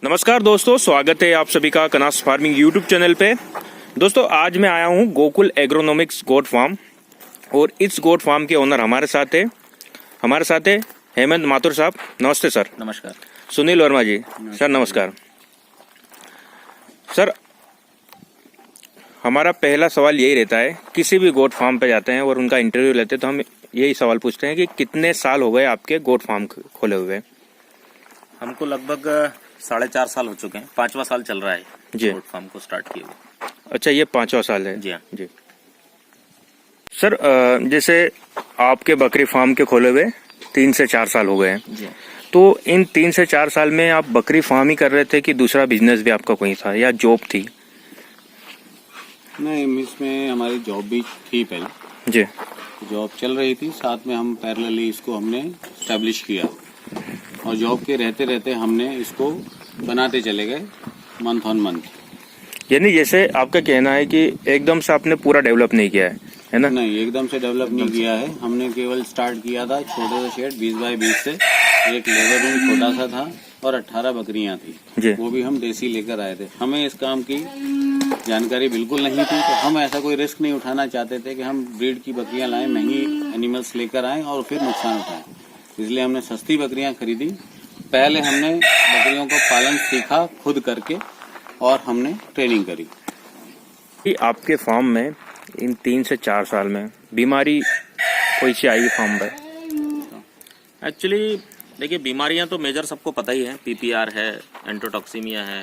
नमस्कार दोस्तों, स्वागत है आप सभी का कनास फार्मिंग यूट्यूब चैनल पे। दोस्तों आज मैं आया हूँ गोकुल एग्रोनॉमिक्स गोट फार्म और इस गोट फार्म के ओनर हमारे साथ है हेमंत माथुर साहब। नमस्ते सर। नमस्कार। सुनील वर्मा जी सर नमस्कार। सर हमारा पहला सवाल यही रहता है, किसी भी गोट फार्म पे जाते हैं और उनका इंटरव्यू लेते हैं तो हम यही सवाल पूछते हैं कि कितने साल हो गए आपके गोट फार्म खोले हुए? हमको लगभग 4.5 साल हो चुके हैं, 5वां साल चल रहा है जी गोट फार्म को स्टार्ट किए हुए। अच्छा, ये 5वां साल है? जी हाँ जी सर, जैसे आपके बकरी फार्म के खोले हुए 3 से 4 साल हो गए हैं, जी। तो इन 3 से 4 साल में आप बकरी फार्म ही कर रहे थे कि दूसरा बिजनेस भी आपका कोई था या जॉब थी? नहीं, इसमें हमारी जॉब भी थी। पहले जी जॉब चल रही थी, साथ में हम पैरेलली इसको हमने स्टैब्लिश किया और जॉब के रहते रहते हमने इसको बनाते चले गए मंथ ऑन मंथ। यानी जैसे आपका कहना है कि एकदम से आपने पूरा डेवलप नहीं किया है ना? नहीं, एकदम से डेवलप नहीं किया है। हमने केवल स्टार्ट किया था छोटे से शेड 20 बाय 20 से, एक लेबर रूम छोटा सा था और 18 बकरियां थी जी। वो भी हम देसी लेकर आए थे। हमें इस काम की जानकारी बिल्कुल नहीं थी, तो हम ऐसा कोई रिस्क नहीं उठाना चाहते थे कि हम ब्रीड की बकरियां लाएं, महंगी एनिमल्स लेकर आएं और फिर नुकसान उठाएं। इसलिए हमने सस्ती बकरियां खरीदी। पहले हमने बकरियों को पालन सीखा खुद करके और हमने ट्रेनिंग करी। कि आपके फार्म में इन 3 से 4 साल में बीमारी कोई सी आई फार्म पर? एक्चुअली देखिए, बीमारियां तो मेजर सबको पता ही है, पीपीआर है, एंटोटॉक्सीमिया है,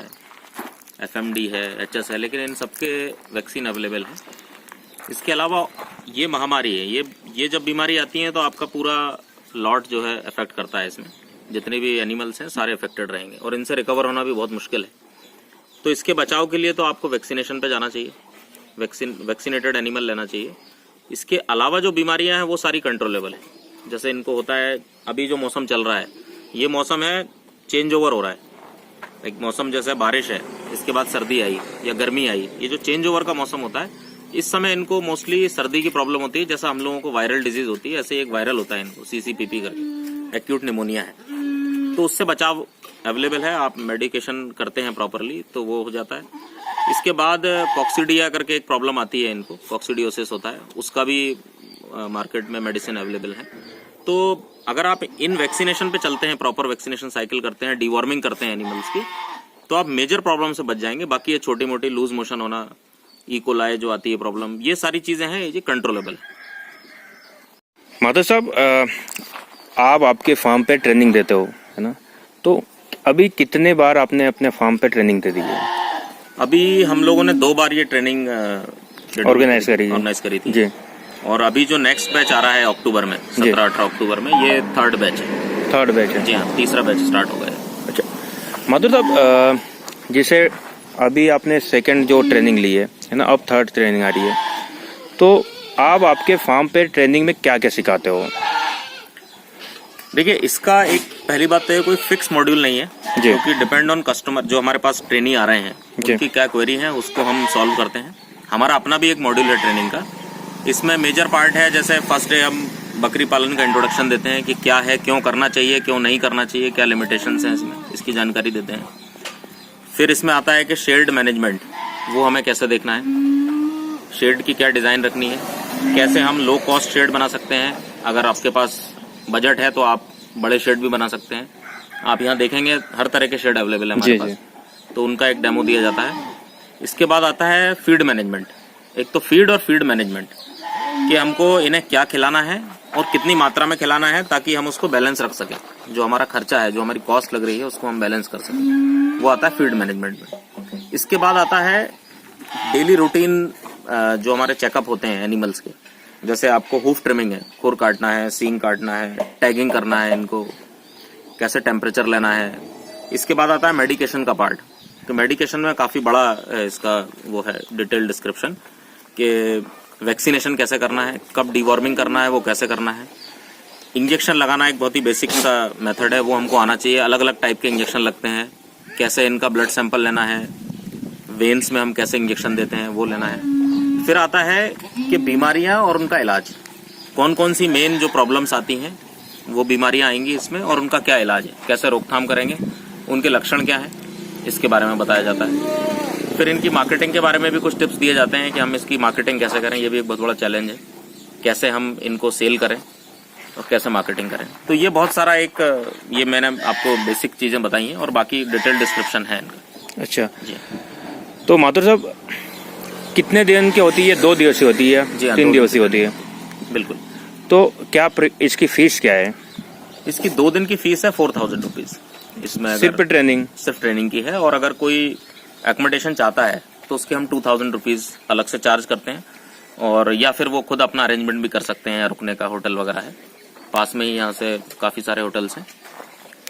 एफएमडी है, एचएस है, लेकिन इन सबके वैक्सीन अवेलेबल है। इसके अलावा ये महामारी है, ये जब बीमारी आती है तो आपका पूरा लॉट जो है अफेक्ट करता है। इसमें जितने भी एनिमल्स हैं सारे अफेक्टेड रहेंगे और इनसे रिकवर होना भी बहुत मुश्किल है। तो इसके बचाव के लिए तो आपको वैक्सीनेशन पे जाना चाहिए, वैक्सीनेटेड एनिमल लेना चाहिए। इसके अलावा जो बीमारियां हैं वो सारी कंट्रोलेबल है। जैसे इनको होता है, अभी जो मौसम चल रहा है, ये मौसम है चेंज ओवर हो रहा है। एक मौसम जैसे बारिश है, इसके बाद सर्दी आई या गर्मी आई, ये जो चेंज ओवर का मौसम होता है, इस समय इनको मोस्टली सर्दी की प्रॉब्लम होती है। जैसा हम लोगों को वायरल डिजीज होती है, ऐसे एक वायरल होता है इनको, सीसीपीपी करके, एक्यूट निमोनिया है। तो उससे बचाव अवेलेबल है, आप मेडिकेशन करते हैं प्रॉपरली तो वो हो जाता है। इसके बाद कॉक्सीडिया करके एक प्रॉब्लम आती है इनको, कॉक्सीडियोसिस होता है, उसका भी मार्केट में मेडिसिन अवेलेबल है। तो अगर आप इन वैक्सीनेशन पे चलते हैं, प्रॉपर वैक्सीनेशन साइकिल करते हैं, डीवॉर्मिंग करते हैं एनिमल्स की, तो आप मेजर प्रॉब्लम से बच जाएंगे। बाकी ये छोटी मोटी लूज मोशन होना, इकोलाई जो आती है प्रॉब्लम, ये सारी चीजें हैं, ये कंट्रोलेबल है। माधव साहब, आप आपके फार्म पे ट्रेनिंग देते हो, है ना? तो अभी कितने बार आपने अपने फार्म पे ट्रेनिंग दे दी है? अभी हम लोगों ने 2 बार ये ट्रेनिंग ऑर्गेनाइज करी थी जी। और अभी जो नेक्स्ट बैच आ रहा है अक्टूबर में, 17-18 अक्टूबर में, ये थर्ड बैच है जी हाँ, तीसरा बैच स्टार्ट हो गया। अच्छा माधुर साहब, जैसे अभी आपने सेकंड जो ट्रेनिंग ली है ना, अब थर्ड ट्रेनिंग आ रही है, तो आप आपके फार्म पे ट्रेनिंग में क्या क्या सिखाते हो? देखिए, इसका एक पहली बात तो ये कोई फिक्स मॉड्यूल नहीं है, क्योंकि डिपेंड ऑन कस्टमर। जो हमारे पास ट्रेनी आ रहे हैं उनकी क्या क्वेरी है उसको हम सॉल्व करते हैं। हमारा अपना भी एक मॉड्यूल है ट्रेनिंग का। इसमें मेजर पार्ट है, जैसे फर्स्ट डे हम बकरी पालन का इंट्रोडक्शन देते हैं कि क्या है, क्यों करना चाहिए, क्यों नहीं करना चाहिए, क्या लिमिटेशंस हैं इसमें, इसकी जानकारी देते हैं। फिर इसमें आता है कि शेड मैनेजमेंट, वो हमें कैसे देखना है, शेड की क्या डिज़ाइन रखनी है, कैसे हम लो कॉस्ट शेड बना सकते हैं। अगर आपके पास बजट है तो आप बड़े शेड भी बना सकते हैं। आप यहाँ देखेंगे हर तरह के शेड अवेलेबल है हमारे पास, तो उनका एक डेमो दिया जाता है। इसके बाद आता है फीड मैनेजमेंट। एक तो फीड और फीड मैनेजमेंट कि हमको इन्हें क्या खिलाना है और कितनी मात्रा में खिलाना है, ताकि हम उसको बैलेंस रख सकें। जो हमारा खर्चा है, जो हमारी कॉस्ट लग रही है, उसको हम बैलेंस कर सकें, वो आता है फीड मैनेजमेंट में। इसके बाद आता है डेली रूटीन, जो हमारे चेकअप होते हैं एनिमल्स के। जैसे आपको हूफ ट्रिमिंग है, खुर काटना है, सींग काटना है, टैगिंग करना है इनको, कैसे टेम्परेचर लेना है। इसके बाद आता है मेडिकेशन का पार्ट। तो मेडिकेशन में काफ़ी बड़ा इसका वो है डिटेल डिस्क्रिप्शन कि वैक्सीनेशन कैसे करना है, कब डिवॉर्मिंग करना है, वो कैसे करना है। इंजेक्शन लगाना एक बहुत ही बेसिक सा मेथड है, वो हमको आना चाहिए। अलग अलग टाइप के इंजेक्शन लगते हैं, कैसे इनका ब्लड सैंपल लेना है, वेन्स में हम कैसे इंजेक्शन देते हैं वो लेना है। फिर आता है कि बीमारियां और उनका इलाज, कौन कौन सी मेन जो प्रॉब्लम्स आती हैं वो बीमारियां आएंगी इसमें और उनका क्या इलाज है, कैसे रोकथाम करेंगे, उनके लक्षण क्या है, इसके बारे में बताया जाता है। फिर इनकी मार्केटिंग के बारे में भी कुछ टिप्स दिए जाते हैं कि हम इसकी मार्केटिंग कैसे करें, ये भी एक बहुत बड़ा चैलेंज है, कैसे हम इनको सेल करें और कैसे मार्केटिंग करें। तो ये बहुत सारा एक, ये मैंने आपको बेसिक चीज़ें बताई हैं और बाकी डिटेल डिस्क्रिप्शन है इनका। अच्छा जी। तो माथुर साहब कितने दिन की होती है? 2 दिवसीय होती है? जी हाँ, 3 दिवसीय होती है? बिल्कुल। तो क्या इसकी फीस क्या है? इसकी 2 दिन की फीस है 4000 रुपीज। इसमें सिर्फ ट्रेनिंग? सिर्फ ट्रेनिंग की है, और अगर कोई एकोमोडेशन चाहता है तो उसके हम 2000 रुपीज अलग से चार्ज करते हैं, और या फिर वो खुद अपना अरेंजमेंट भी कर सकते हैं, रुकने का होटल वगैरह है पास में ही, यहाँ से काफ़ी सारे होटल्स हैं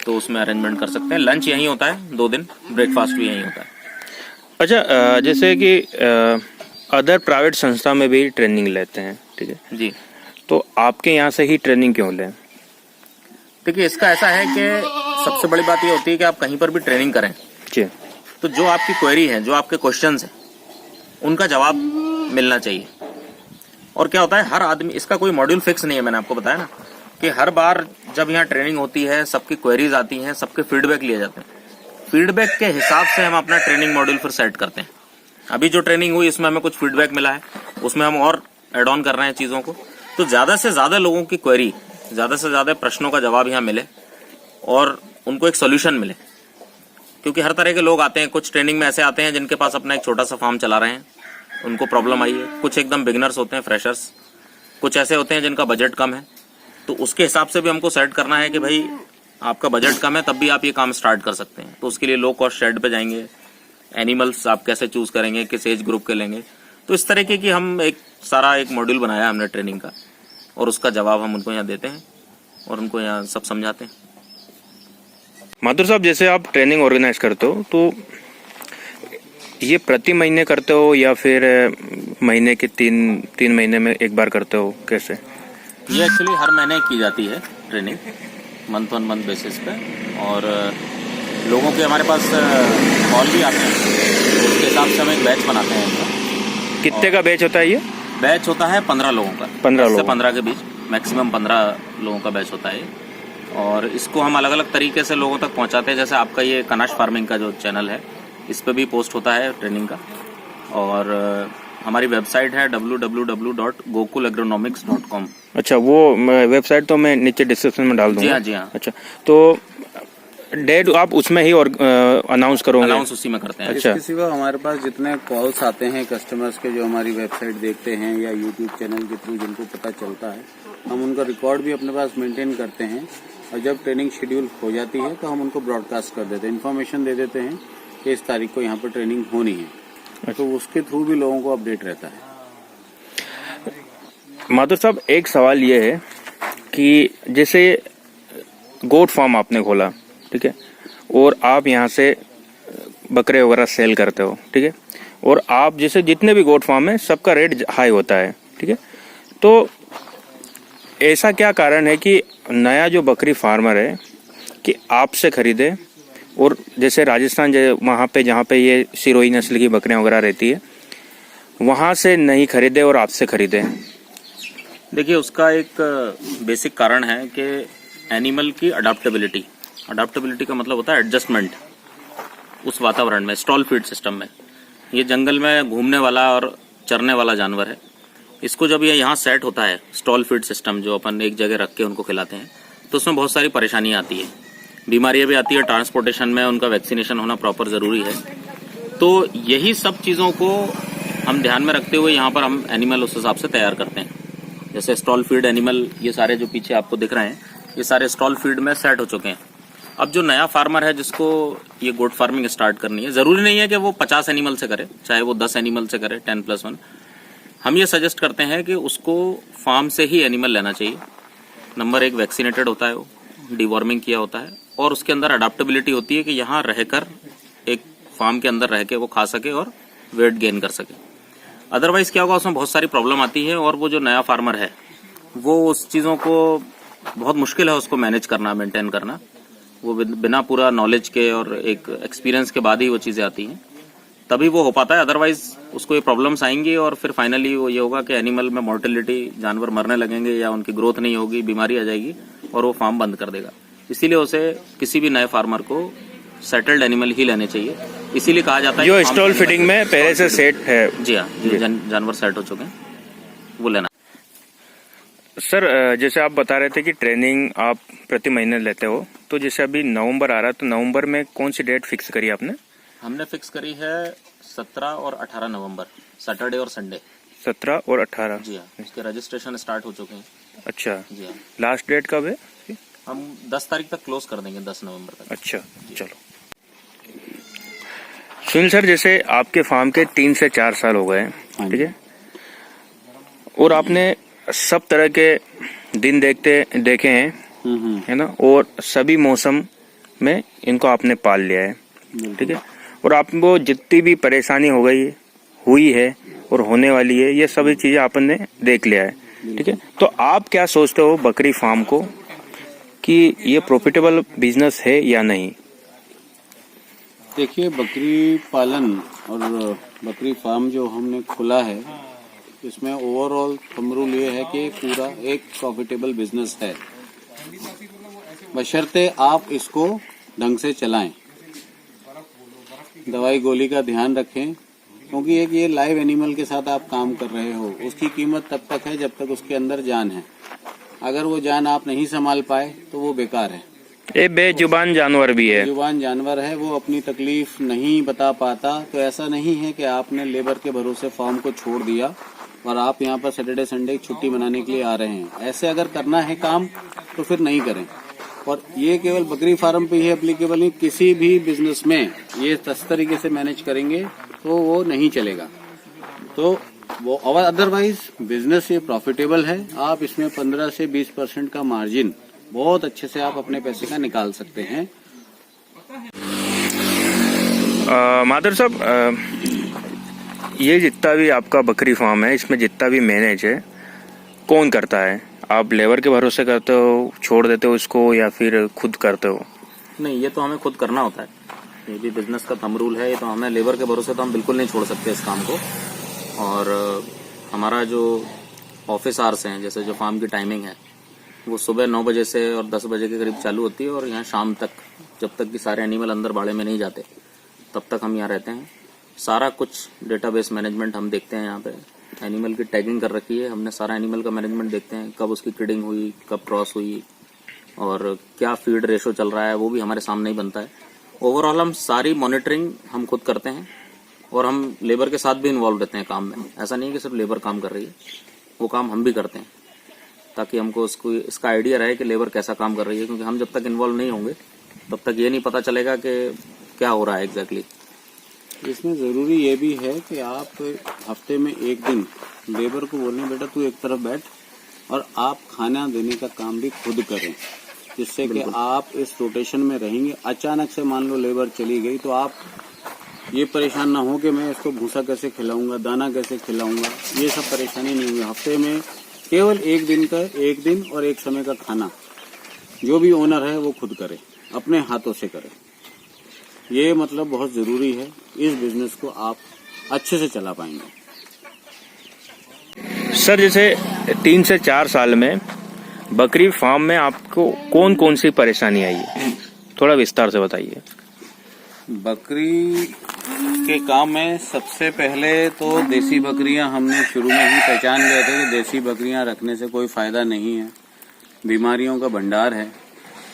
तो उसमें अरेंजमेंट कर सकते हैं। लंच यहीं होता है 2 दिन, ब्रेकफास्ट भी यहीं होता है। अच्छा, जैसे कि अदर प्राइवेट संस्था में भी ट्रेनिंग लेते हैं, ठीक है जी। तो आपके यहाँ से ही ट्रेनिंग क्यों लें? देखिए, इसका ऐसा है कि सबसे बड़ी बात ये होती है कि आप कहीं पर भी ट्रेनिंग करें जी, तो जो आपकी क्वेरी है, जो आपके क्वेश्चंस हैं, उनका जवाब मिलना चाहिए। और क्या होता है, हर आदमी, इसका कोई मॉड्यूल फिक्स नहीं है, मैंने आपको बताया ना कि हर बार जब यहाँ ट्रेनिंग होती है सबकी क्वेरीज आती हैं, सबके फीडबैक लिए जाते हैं। फीडबैक के हिसाब से हम अपना ट्रेनिंग मॉड्यूल फिर सेट करते हैं। अभी जो ट्रेनिंग हुई इसमें हमें कुछ फीडबैक मिला है, उसमें हम और एड ऑन कर रहे हैं चीज़ों को, तो ज़्यादा से ज़्यादा लोगों की क्वेरी, ज़्यादा से ज़्यादा प्रश्नों का जवाब यहाँ मिले और उनको एक सोल्यूशन मिले। क्योंकि हर तरह के लोग आते हैं, कुछ ट्रेनिंग में ऐसे आते हैं जिनके पास अपना एक छोटा सा फार्म चला रहे हैं, उनको प्रॉब्लम आई है, कुछ एकदम बिगनर्स होते हैं, फ्रेशर्स, कुछ ऐसे होते हैं जिनका बजट कम है, तो उसके हिसाब से भी हमको सेट करना है कि भाई आपका बजट कम है तब भी आप ये काम स्टार्ट कर सकते हैं। तो उसके लिए लो कॉस्ट शेड पे जाएंगे, एनिमल्स आप कैसे चूज करेंगे, किस एज ग्रुप के लेंगे, तो इस तरीके की हम एक सारा एक मॉड्यूल बनाया हमने ट्रेनिंग का, और उसका जवाब हम उनको यहाँ देते हैं और उनको यहाँ सब समझाते हैं। माथुर साहब, जैसे आप ट्रेनिंग ऑर्गेनाइज करते हो तो ये प्रति महीने करते हो या फिर महीने के 3 महीने में एक बार करते हो, कैसे? ये एक्चुअली हर महीने की जाती है training, month on month basis पे, और लोगों के हमारे पास कॉल भी आते हैं, तो उसके हिसाब से हम एक बैच बनाते हैं इनका। कितने का बैच होता है ये? बैच होता है 15 लोगों का, 15 लोगों से 15 के बीच, मैक्सिमम 15 लोगों का बैच होता है। और इसको हम अलग अलग तरीके से लोगों तक पहुंचाते हैं। जैसे आपका ये कनाश फार्मिंग का जो चैनल है, इस पे भी पोस्ट होता है ट्रेनिंग का, और हमारी वेबसाइट है www.gokulagronomics.com। अच्छा, वो वेबसाइट तो मैं नीचे डिस्क्रिप्शन में डाल दूंगा। जी हाँ, जी हाँ। अच्छा, तो डेट आप उसमें ही और अनाउंस करोगे? अनाउंस उसी में करते हैं। अच्छा। इसके सिवा हमारे पास जितने कॉल्स आते हैं कस्टमर्स के, जो हमारी वेबसाइट देखते हैं या यूट्यूब चैनल के थ्रू जिनको पता चलता है, हम उनका रिकॉर्ड भी अपने पास मेंटेन करते हैं, और जब ट्रेनिंग शेड्यूल हो जाती है तो हम उनको ब्रॉडकास्ट कर देते हैं, इन्फॉर्मेशन दे देते हैं कि इस तारीख को यहाँ पर ट्रेनिंग होनी है। तो उसके थ्रू भी लोगों को अपडेट रहता है। माथुर साहब, एक सवाल ये है कि जैसे गोट फार्म आपने खोला, ठीक है, और आप यहाँ से बकरे वगैरह सेल करते हो, ठीक है, और आप जैसे जितने भी गोट फार्म है सबका रेट हाई होता है, ठीक है, तो ऐसा क्या कारण है कि नया जो बकरी फार्मर है कि आपसे खरीदे, और जैसे राजस्थान वहाँ पे जहाँ पे ये सिरोही नस्ल की बकरियाँ वगैरह रहती है वहाँ से नहीं खरीदे और आपसे खरीदे? देखिए, उसका एक बेसिक कारण है कि एनिमल की अडाप्टेबिलिटी का मतलब होता है एडजस्टमेंट उस वातावरण में, स्टॉल फीड सिस्टम में। ये जंगल में घूमने वाला और चरने वाला जानवर है। इसको जब ये यहाँ सेट होता है, स्टॉल फीड सिस्टम जो अपन एक जगह रख के उनको खिलाते हैं, तो उसमें बहुत सारी परेशानियाँ आती है, बीमारियाँ भी आती है, ट्रांसपोर्टेशन में उनका वैक्सीनेशन होना प्रॉपर ज़रूरी है। तो यही सब चीज़ों को हम ध्यान में रखते हुए यहाँ पर हम एनिमल उस हिसाब से तैयार करते हैं। जैसे स्टॉल फीड एनिमल, ये सारे जो पीछे आपको दिख रहे हैं, ये सारे स्टॉल फीड में सेट हो चुके हैं। अब जो नया फार्मर है जिसको ये गोट फार्मिंग स्टार्ट करनी है, ज़रूरी नहीं है कि वो 50 एनिमल से करे, चाहे वो 10 एनिमल से करे, 10+1। हम ये सजेस्ट करते हैं कि उसको फार्म से ही एनिमल लेना चाहिए। नंबर 1, वैक्सीनेटेड होता है, वो डिवॉर्मिंग किया होता है, और उसके अंदर अडाप्टेबिलिटी होती है कि यहाँ रहकर एक फार्म के अंदर रह के वो खा सके और वेट गेन कर सके। अदरवाइज क्या होगा, उसमें बहुत सारी प्रॉब्लम आती है, और वो जो नया फार्मर है वो उस चीज़ों को बहुत मुश्किल है उसको मैनेज करना, मेंटेन करना। वो बिना पूरा नॉलेज के और एक एक्सपीरियंस के बाद ही वो चीज़ें आती हैं, तभी वो हो पाता है। अदरवाइज उसको ये प्रॉब्लम्स आएंगी और फिर फाइनली वो ये होगा कि एनिमल में मोर्टेलिटी, जानवर मरने लगेंगे या उनकी ग्रोथ नहीं होगी, बीमारी आ जाएगी और वो फार्म बंद कर देगा। इसीलिए उसे, किसी भी नए फार्मर को सेटल्ड एनिमल ही लेने चाहिए। इसीलिए कहा जाता है जो कि स्टॉल फिटिंग में पहले से सेट है। जी हाँ, जो जानवर सेट हो चुके हैं वो लेना। सर जैसे आप बता रहे थे कि ट्रेनिंग आप प्रति महीने लेते हो, तो जैसे अभी नवंबर आ रहा है, तो नवंबर में कौन सी डेट फिक्स करी आपने? हमने फिक्स करी है 17 और 18 नवंबर, सैटरडे और संडे। 17 और 18। जी हाँ, इसके रजिस्ट्रेशन स्टार्ट हो चुके हैं। अच्छा, जी हाँ, लास्ट डेट कब है? हम 10 तारीख तक क्लोज कर देंगे, 10 नवंबर तक। अच्छा, चलो। सुनील सर, जैसे आपके फार्म के 3 से 4 साल हो गए हैं, ठीक है, और आपने सब तरह के दिन देखे हैं, है ना, और सभी मौसम में इनको आपने पाल लिया है, ठीक है, और आपको जितनी भी परेशानी हुई है और होने वाली है, ये सभी चीजें आपने देख लिया है, ठीक है। तो आप क्या सोचते हो बकरी फार्म को कि ये प्रॉफिटेबल बिजनेस है या नहीं? देखिए, बकरी पालन और बकरी फार्म जो हमने खोला है, इसमें ओवरऑल थंब रूल ये है कि पूरा एक प्रॉफिटेबल बिजनेस है, बशर्ते आप इसको ढंग से चलाएं, दवाई गोली का ध्यान रखें, क्योंकि एक ये लाइव एनिमल के साथ आप काम कर रहे हो, उसकी कीमत तब तक है जब तक उसके अंदर जान है। अगर वो जान आप नहीं संभाल पाए तो वो बेकार है। ये बेजुबान जानवर भी है। जुबान जानवर है, वो अपनी तकलीफ नहीं बता पाता। तो ऐसा नहीं है कि आपने लेबर के भरोसे फार्म को छोड़ दिया और आप यहाँ पर सैटरडे संडे की छुट्टी मनाने के लिए आ रहे हैं। ऐसे अगर करना है काम तो फिर नहीं करें। और ये केवल बकरी फार्म पे ही एप्लीकेबल नहीं, किसी भी बिजनेस में ये इस तरीके से मैनेज करेंगे तो वो नहीं चलेगा। तो वो अदरवाइज बिजनेस ये प्रॉफिटेबल है। आप इसमें 15 से 20% का मार्जिन बहुत अच्छे से आप अपने पैसे का निकाल सकते हैं। माधर साहब, ये जितना भी आपका बकरी फार्म है, इसमें जितना भी मैनेज है, कौन करता है? आप लेबर के भरोसे करते हो, छोड़ देते हो इसको, या फिर खुद करते हो? नहीं, ये तो हमें खुद करना होता है। ये भी बिजनेस का थंब रूल है। ये तो हमें लेबर के भरोसे तो हम बिल्कुल नहीं छोड़ सकते इस काम को। और हमारा जो ऑफिस आवर्स हैं, जैसे जो फार्म की टाइमिंग है, वो सुबह 9 बजे से और 10 बजे के करीब चालू होती है, और यहाँ शाम तक, जब तक कि सारे एनिमल अंदर बाड़े में नहीं जाते तब तक हम यहाँ रहते हैं। सारा कुछ डेटाबेस मैनेजमेंट हम देखते हैं। यहाँ पे एनिमल की टैगिंग कर रखी है हमने, सारा एनिमल का मैनेजमेंट देखते हैं, कब उसकी किडिंग हुई, कब क्रॉस हुई, और क्या फीड रेशो चल रहा है, वो भी हमारे सामने ही बनता है। ओवरऑल हम सारी मॉनिटरिंग हम खुद करते हैं, और हम लेबर के साथ भी इन्वॉल्व रहते हैं काम में। ऐसा नहीं है कि सिर्फ लेबर काम कर रही है, वो काम हम भी करते हैं, ताकि हमको इसका आइडिया रहे कि लेबर कैसा काम कर रही है। क्योंकि हम जब तक इन्वॉल्व नहीं होंगे तब तक ये नहीं पता चलेगा कि क्या हो रहा है एग्जैक्टली। इसमें जरूरी ये भी है कि आप हफ्ते में एक दिन लेबर को बोलें, बेटा तू एक तरफ बैठ, और आप खाना देने का काम भी खुद करें, जिससे कि आप इस रोटेशन में रहेंगे। अचानक से मान लो लेबर चली गई तो आप ये परेशान ना हो कि मैं इसको भूसा कैसे खिलाऊंगा, दाना कैसे खिलाऊंगा, ये सब परेशानी नहीं होगी। हफ्ते में केवल एक दिन और एक समय का खाना जो भी ओनर है वो खुद करे, अपने हाथों से करे। ये मतलब बहुत जरूरी है, इस बिजनेस को आप अच्छे से चला पाएंगे। सर, जैसे 3 से 4 साल में बकरी फार्म में आपको कौन कौन सी परेशानी आई है, थोड़ा विस्तार से बताइए। बकरी के काम में सबसे पहले तो देसी बकरियां हमने शुरू में ही पहचान गए थे कि देसी बकरियां रखने से कोई फायदा नहीं है, बीमारियों का भंडार है,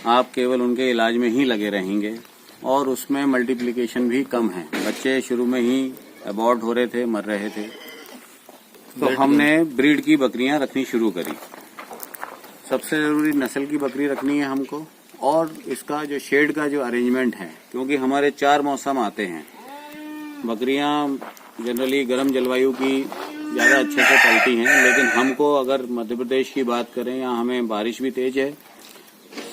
आप केवल उनके इलाज में ही लगे रहेंगे, और उसमें मल्टीप्लिकेशन भी कम है। बच्चे शुरू में ही अबॉर्ट हो रहे थे, मर रहे थे। तो हमने ब्रीड की बकरियां रखनी शुरू करी। सबसे जरूरी नस्ल की बकरी रखनी है हमको, और इसका जो शेड का जो अरेंजमेंट है, क्योंकि हमारे 4 मौसम आते हैं। बकरियां जनरली गर्म जलवायु की ज़्यादा अच्छे से पलती हैं, लेकिन हमको अगर मध्य प्रदेश की बात करें, यहाँ हमें बारिश भी तेज है,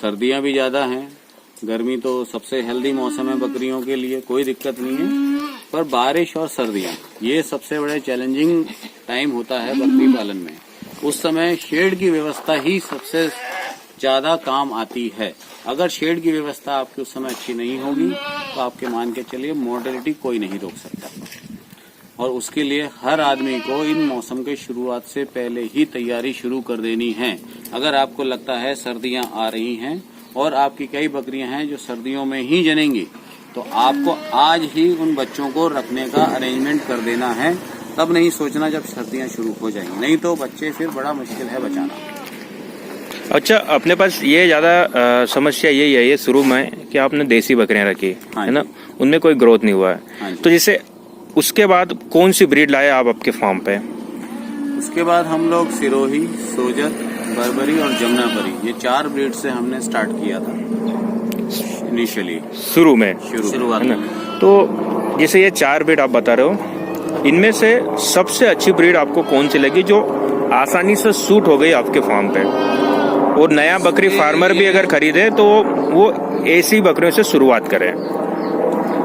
सर्दियाँ भी ज़्यादा हैं। गर्मी तो सबसे हेल्दी मौसम है बकरियों के लिए, कोई दिक्कत नहीं है, पर बारिश और सर्दियाँ ये सबसे बड़े चैलेंजिंग टाइम होता है बकरी पालन में। उस समय शेड की व्यवस्था ही सबसे ज्यादा काम आती है। अगर शेड की व्यवस्था आपकी उस समय अच्छी नहीं होगी तो आपके मान के चलिए मोर्टेलिटी कोई नहीं रोक सकता। और उसके लिए हर आदमी को इन मौसम के शुरुआत से पहले ही तैयारी शुरू कर देनी है। अगर आपको लगता है सर्दियां आ रही हैं और आपकी कई बकरियां हैं जो सर्दियों में ही जनेंगी, तो आपको आज ही उन बच्चों को रखने का अरेंजमेंट कर देना है, तब नहीं सोचना जब सर्दियां शुरू हो जाएंगी, नहीं तो बच्चे फिर बड़ा मुश्किल है बचाना। अच्छा, अपने पास ये ज्यादा समस्या यही है ये शुरू में कि आपने देसी बकरियां रखी है ना, उनमें कोई ग्रोथ नहीं हुआ है, तो जैसे उसके बाद कौन सी ब्रीड लाए आप आपके फार्म पे? उसके बाद हम लोग सिरोही, सोजत, बर्बरी और जमुनापरी, ये 4 ब्रीड से हमने स्टार्ट किया था इनिशियली, शुरुआत में। तो जैसे ये 4 ब्रीड आप बता रहे हो, इनमें से सबसे अच्छी ब्रीड आपको कौन सी लगी जो आसानी से सूट हो गई आपके फार्म पे, और नया बकरी फार्मर भी अगर खरीदे तो वो ऐसी बकरियों से शुरुआत करे?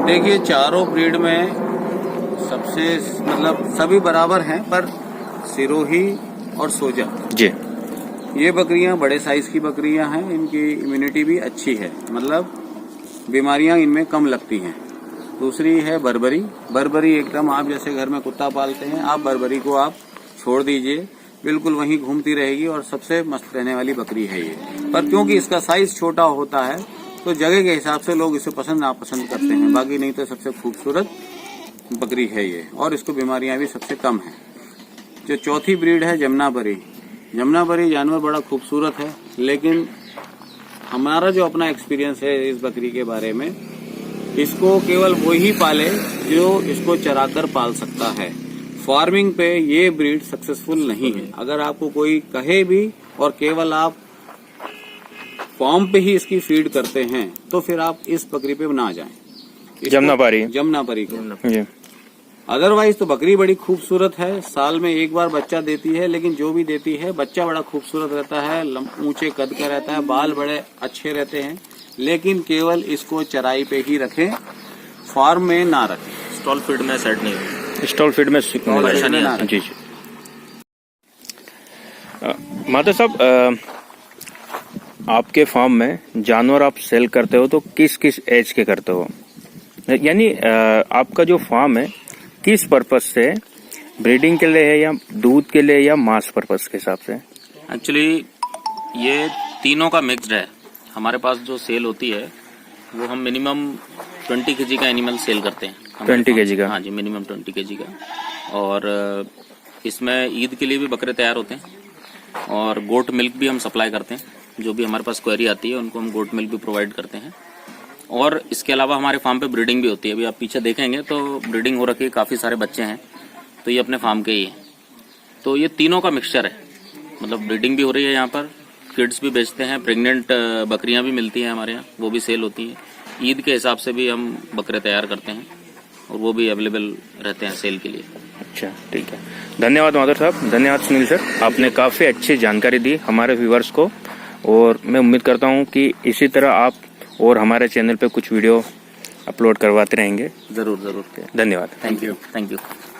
देखिए, चारों ब्रीड में सबसे मतलब सभी बराबर हैं, पर सिरोही और सोजत जी, ये बकरियां बड़े साइज की बकरियां हैं, इनकी इम्यूनिटी भी अच्छी है, मतलब बीमारियां इनमें कम लगती हैं। दूसरी है बर्बरी। बर्बरी एकदम आप जैसे घर में कुत्ता पालते हैं, आप बर्बरी को आप छोड़ दीजिए, बिल्कुल वहीं घूमती रहेगी और सबसे मस्त रहने वाली बकरी है ये। पर क्योंकि इसका साइज छोटा होता है तो जगह के हिसाब से लोग इसे पसंद नापसंद करते हैं, बाकी नहीं तो सबसे खूबसूरत बकरी है ये, और इसको बीमारियां भी सबसे कम है। जो चौथी ब्रीड है जमुनापरी। जमुनापरी जानवर बड़ा खूबसूरत है, लेकिन हमारा जो अपना एक्सपीरियंस है इस बकरी के बारे में, इसको केवल वो ही पाले जो इसको चराकर पाल सकता है। फार्मिंग पे ये ब्रीड सक्सेसफुल नहीं है। अगर आपको कोई कहे भी और केवल आप फार्म पे ही इसकी फीड करते हैं तो फिर आप इस बकरी पे ना जाएं। जमुनापरी को। अदरवाइज तो बकरी बड़ी खूबसूरत है, साल में एक बार बच्चा देती है, लेकिन जो भी देती है बच्चा बड़ा खूबसूरत रहता है, ऊंचे कद का रहता है, बाल बड़े अच्छे रहते हैं, लेकिन केवल इसको चराई पे ही रखें, फार्म में ना रखें। स्टॉल फीड में सेट नहीं होगी, स्टॉल फीड में जी। माता साहब, आपके फार्म में जानवर आप सेल करते हो तो किस किस एज के करते हो? यानी आपका जो फार्म है किस पर्पस से, ब्रीडिंग के लिए है या दूध के लिए या मांस पर्पस के हिसाब से? एक्चुअली ये तीनों का मिक्स्ड है। हमारे पास जो सेल होती है वो हम मिनिमम 20 kg का एनिमल सेल करते हैं। 20 kg का? हाँ जी, मिनिमम 20 kg का। और इसमें ईद के लिए भी बकरे तैयार होते हैं, और गोट मिल्क भी हम सप्लाई करते हैं। जो भी हमारे पास क्वेरी आती है उनको हम गोट मिल्क भी प्रोवाइड करते हैं। और इसके अलावा हमारे फार्म पे ब्रीडिंग भी होती है। अभी आप पीछे देखेंगे तो ब्रीडिंग हो रखी है, काफ़ी सारे बच्चे हैं, तो ये अपने फार्म के ही हैं। तो ये तीनों का मिक्सचर है, मतलब ब्रीडिंग भी हो रही है यहाँ पर, किड्स भी बेचते हैं, प्रेग्नेंट बकरियां भी मिलती हैं हमारे यहाँ, वो भी सेल होती हैं। ईद के हिसाब से भी हम बकरे तैयार करते हैं और वो भी अवेलेबल रहते हैं सेल के लिए। अच्छा, ठीक है। धन्यवाद माधर साहब, धन्यवाद सुनील सर, आपने काफ़ी अच्छी जानकारी दी हमारे व्यूवर्स को, और मैं उम्मीद करता हूँ कि इसी तरह आप और हमारे चैनल पे कुछ वीडियो अपलोड करवाते रहेंगे। जरूर जरूर। धन्यवाद। Thank you.